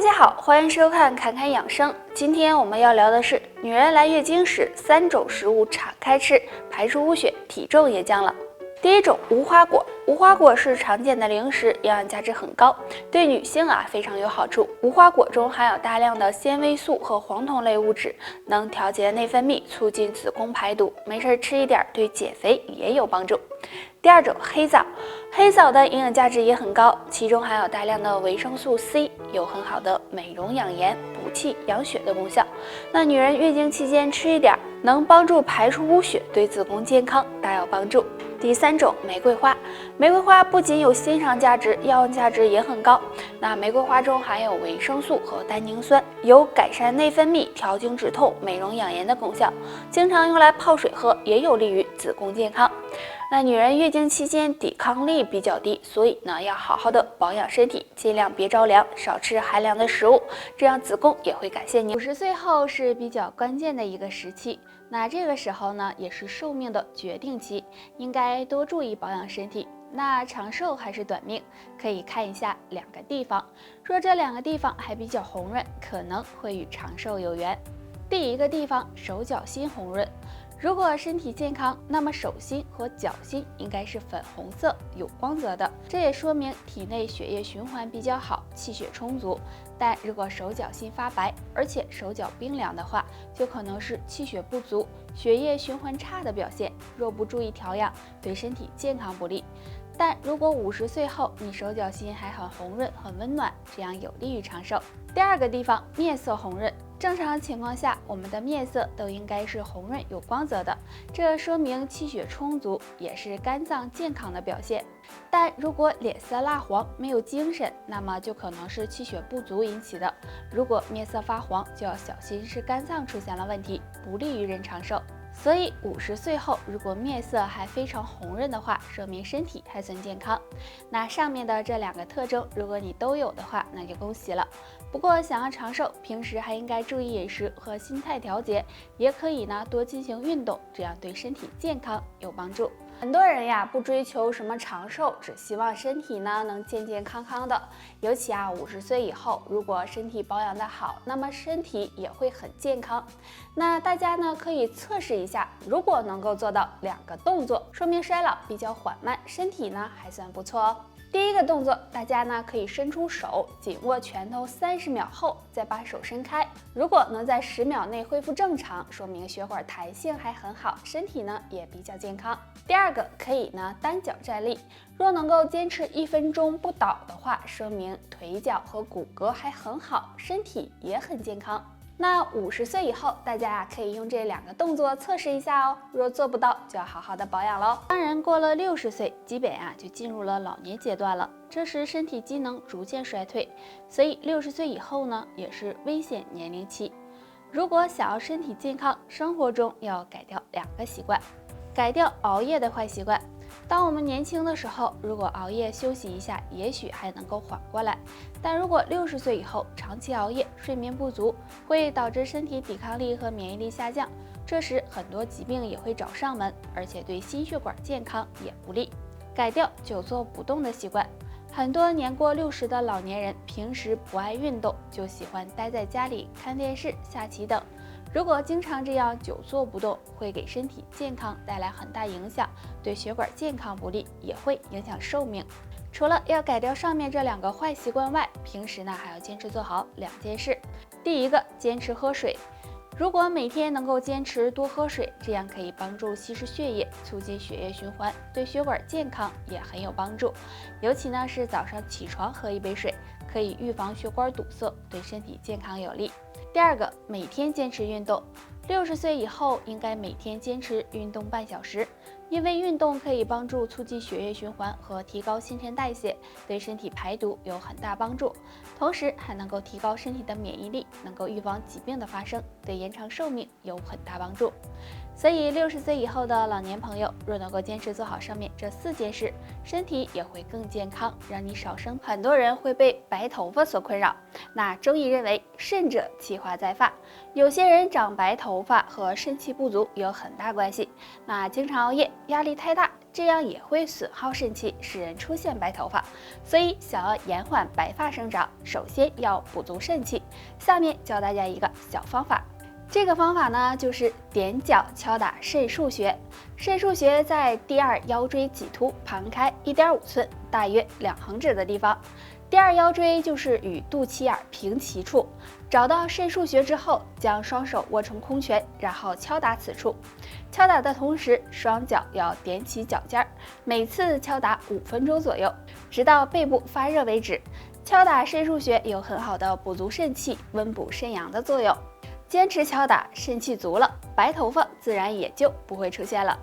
家好，欢迎收看侃侃养生。今天我们要聊的是，女人来月经时3种食物敞开吃，排出污血，体重也降了。第一种，无花果。无花果是常见的零食，营养价值很高，对女性非常有好处。无花果中含有大量的纤维素和黄酮类物质，能调节内分泌，促进子宫排毒。没事吃一点，对减肥也有帮助。第二种，黑枣。黑枣的营养价值也很高，其中含有大量的维生素 C， 有很好的美容养颜、补气养血的功效。那女人月经期间吃一点，能帮助排出污血，对子宫健康大有帮助。第三种，玫瑰花。玫瑰花不仅有欣赏价值，药用价值也很高。那玫瑰花中含有维生素和单宁酸，有改善内分泌、调经止痛、美容养颜的功效，经常用来泡水喝，也有利于子宫健康。那女人月经期间抵抗力比较低，所以要好好的保养身体，尽量别着凉，少吃寒凉的食物，这样子宫也会感谢你。50岁后是比较关键的一个时期，那这个时候也是寿命的决定期，应该多注意保养身体。那长寿还是短命，可以看一下2个地方，若这2个地方还比较红润，可能会与长寿有缘。第一个地方，手脚心红润。如果身体健康，那么手心和脚心应该是粉红色、有光泽的，这也说明体内血液循环比较好，气血充足。但如果手脚心发白，而且手脚冰凉的话，就可能是气血不足、血液循环差的表现。若不注意调养，对身体健康不利。但如果50岁后你手脚心还很红润、很温暖，这样有利于长寿。第二个地方，面色红润。正常情况下，我们的面色都应该是红润有光泽的，这说明气血充足，也是肝脏健康的表现。但如果脸色蜡黄、没有精神，那么就可能是气血不足引起的。如果面色发黄，就要小心是肝脏出现了问题，不利于人长寿。所以50岁后，如果面色还非常红润的话，说明身体还算健康。那上面的这2个特征，如果你都有的话，那就恭喜了。不过想要长寿，平时还应该注意饮食和心态调节，也可以多进行运动，这样对身体健康有帮助。很多人不追求什么长寿，只希望身体能健健康康的。尤其50岁以后，如果身体保养的好，那么身体也会很健康。那大家可以测试一下，如果能够做到2个动作，说明衰老比较缓慢，身体还算不错哦。第一个动作，大家可以伸出手，紧握拳头30秒后，再把手伸开。如果能在10秒内恢复正常，说明血管弹性还很好，身体也比较健康。第二个，可以单脚站立，若能够坚持1分钟不倒的话，说明腿脚和骨骼还很好，身体也很健康。那50岁以后，大家可以用这2个动作测试一下哦。若做不到，就要好好的保养喽。当然，过了60岁，基本就进入了老年阶段了，这时身体机能逐渐衰退，所以60岁以后也是危险年龄期。如果想要身体健康，生活中要改掉2个习惯，改掉熬夜的坏习惯。当我们年轻的时候，如果熬夜休息一下，也许还能够缓过来。但如果60岁以后长期熬夜，睡眠不足，会导致身体抵抗力和免疫力下降，这时很多疾病也会找上门，而且对心血管健康也不利。改掉久坐不动的习惯。很多年过60的老年人平时不爱运动，就喜欢待在家里看电视、下棋等。如果经常这样久坐不动，会给身体健康带来很大影响，对血管健康不利，也会影响寿命。除了要改掉上面这2个坏习惯外，平时还要坚持做好2件事。第一个，坚持喝水。如果每天能够坚持多喝水，这样可以帮助稀释血液，促进血液循环，对血管健康也很有帮助。尤其是早上起床喝1杯水，可以预防血管堵塞，对身体健康有利。第二个，每天坚持运动。60岁以后应该每天坚持运动半小时，因为运动可以帮助促进血液循环和提高新陈代谢，对身体排毒有很大帮助，同时还能够提高身体的免疫力，能够预防疾病的发生，对延长寿命有很大帮助。所以60岁以后的老年朋友，若能够坚持做好上面这4件事，身体也会更健康，让你少生。很多人会被白头发所困扰，那中医认为肾者气化在发，有些人长白头发和肾气不足有很大关系。那经常熬夜、压力太大，这样也会损耗肾气，使人出现白头发。所以想要延缓白发生长，首先要补足肾气。下面教大家一个小方法，这个方法呢就是踮脚敲打肾腧穴。肾腧穴在第二腰椎棘突旁开1.5寸，大约2横指的地方。第二腰椎就是与肚脐眼平齐处。找到肾腧穴之后，将双手握成空拳，然后敲打此处。敲打的同时，双脚要踮起脚尖，每次敲打5分钟左右，直到背部发热为止。敲打肾腧穴有很好的补足肾气、温补肾阳的作用。坚持敲打，肾气足了，白头发自然也就不会出现了。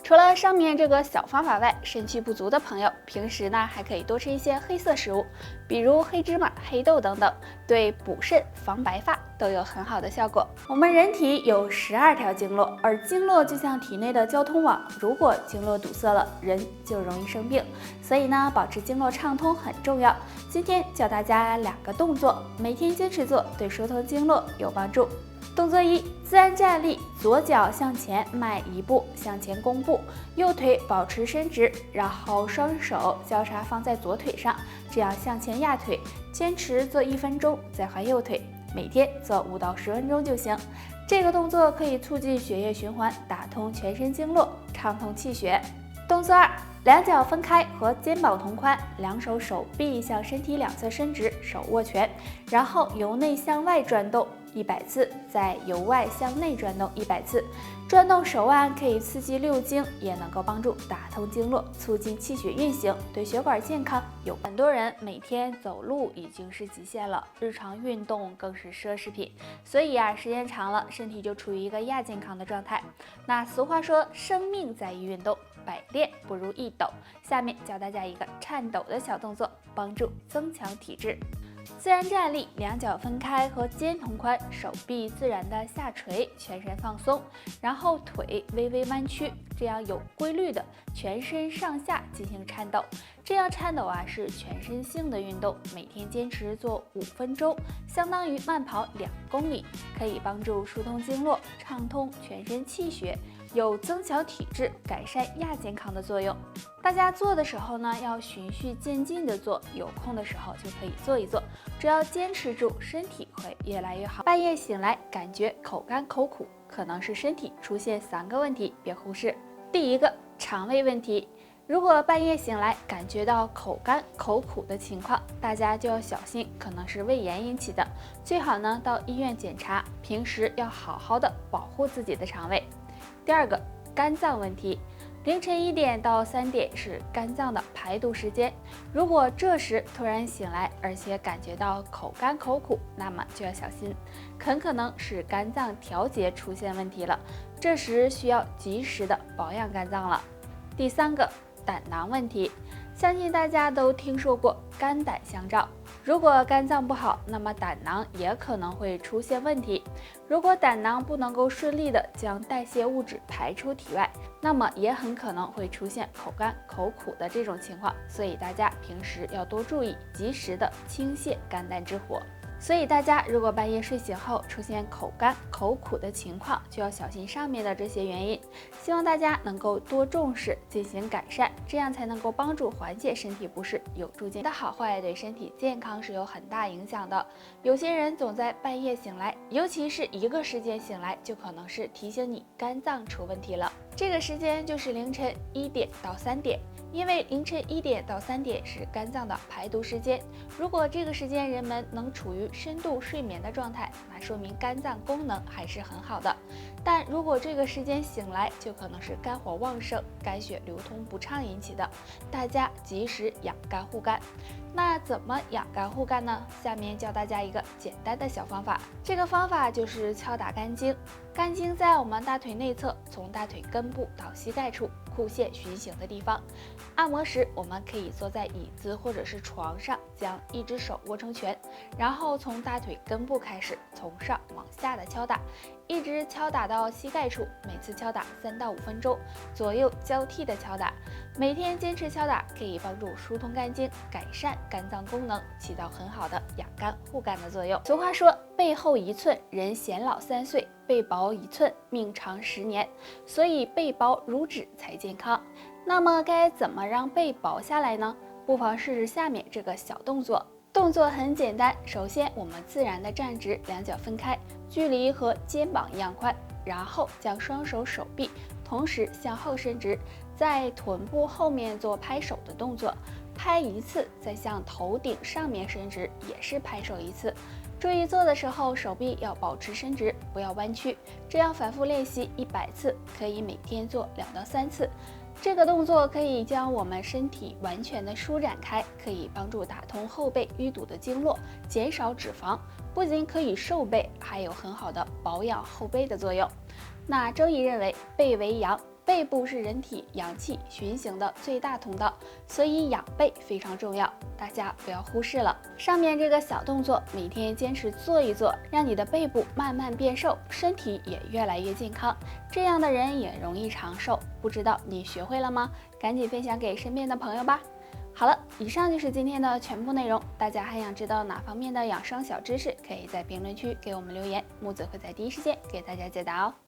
除了上面这个小方法外，肾气不足的朋友，平时呢还可以多吃一些黑色食物，比如黑芝麻、黑豆等等，对补肾防白发都有很好的效果。我们人体有12条经络，而经络就像体内的交通网，如果经络堵塞了，人就容易生病。所以呢，保持经络畅通很重要。今天教大家2个动作，每天坚持做，对疏通经络有帮助。动作1，自然站立，左脚向前迈1步，向前弓步，右腿保持伸直，然后双手交叉放在左腿上，这样向前压腿，坚持做1分钟，再换右腿，每天做5到10分钟就行。这个动作可以促进血液循环，打通全身经络，畅通气血。动作2，两脚分开和肩膀同宽，两手手臂向身体两侧伸直，手握拳，然后由内向外转动100次，再由外向内转动100次。转动手腕可以刺激6经，也能够帮助打通经络，促进气血运行，对血管健康有。很多人每天走路已经是极限了，日常运动更是奢侈品，所以时间长了，身体就处于一个亚健康的状态。那俗话说，生命在于运动，百练不如一抖。下面教大家一个颤抖的小动作，帮助增强体质。自然站立，两脚分开和肩同宽，手臂自然的下垂，全身放松，然后腿微微弯曲，这样有规律的全身上下进行颤抖。这样颤抖是全身性的运动，每天坚持做5分钟，相当于慢跑2公里，可以帮助疏通经络，畅通全身气血，有增强体质、改善亚健康的作用。大家做的时候呢，要循序渐进的做，有空的时候就可以做一做，只要坚持住，身体会越来越好。半夜醒来感觉口干口苦，可能是身体出现3个问题，别忽视。第1个，肠胃问题。如果半夜醒来感觉到口干口苦的情况，大家就要小心，可能是胃炎引起的，最好呢到医院检查，平时要好好的保护自己的肠胃。第2个，肝脏问题。凌晨1点到3点是肝脏的排毒时间，如果这时突然醒来，而且感觉到口干口苦，那么就要小心，很可能是肝脏调节出现问题了，这时需要及时的保养肝脏了。第3个，胆囊问题。相信大家都听说过肝胆相照，如果肝脏不好，那么胆囊也可能会出现问题。如果胆囊不能够顺利的将代谢物质排出体外，那么也很可能会出现口干口苦的这种情况，所以大家平时要多注意，及时的清泻肝胆之火。所以大家如果半夜睡醒后出现口干口苦的情况，就要小心上面的这些原因。希望大家能够多重视，进行改善，这样才能够帮助缓解身体不适，有助健康的好坏对身体健康是有很大影响的。有些人总在半夜醒来，尤其是一个时间醒来，就可能是提醒你肝脏出问题了。这个时间就是凌晨1点到3点。因为凌晨1点到3点是肝脏的排毒时间，如果这个时间人们能处于深度睡眠的状态，那说明肝脏功能还是很好的。但如果这个时间醒来，就可能是肝火旺盛、肝血流通不畅引起的，大家及时养肝护肝。那怎么养肝护肝呢？下面教大家一个简单的小方法，这个方法就是敲打肝经。肝经在我们大腿内侧，从大腿根部到膝盖处裤线循行的地方。按摩时，我们可以坐在椅子或者是床上，将一只手握成拳，然后从大腿根部开始，从上往下的敲打，一直敲打到膝盖处，每次敲打3到5分钟，左右交替的敲打。每天坚持敲打，可以帮助疏通肝经，改善肝脏功能，起到很好的养肝护肝的作用。俗话说，背后1寸，人显老3岁；背薄1寸，命长10年。所以背薄如纸才健康。那么该怎么让背薄下来呢？不妨试试下面这个小动作。动作很简单，首先我们自然的站直，两脚分开，距离和肩膀一样宽，然后将双手手臂同时向后伸直，在臀部后面做拍手的动作，拍一次，再向头顶上面伸直，也是拍手一次。注意做的时候手臂要保持伸直，不要弯曲，这样反复练习100次，可以每天做2到3次。这个动作可以将我们身体完全的舒展开，可以帮助打通后背淤堵的经络，减少脂肪，不仅可以瘦背，还有很好的保养后背的作用。那周易认为背为阳，背部是人体阳气循行的最大通道，所以养背非常重要，大家不要忽视了。上面这个小动作每天坚持做一做，让你的背部慢慢变瘦，身体也越来越健康，这样的人也容易长寿。不知道你学会了吗？赶紧分享给身边的朋友吧。好了，以上就是今天的全部内容。大家还想知道哪方面的养生小知识，可以在评论区给我们留言，木子会在第一时间给大家解答哦。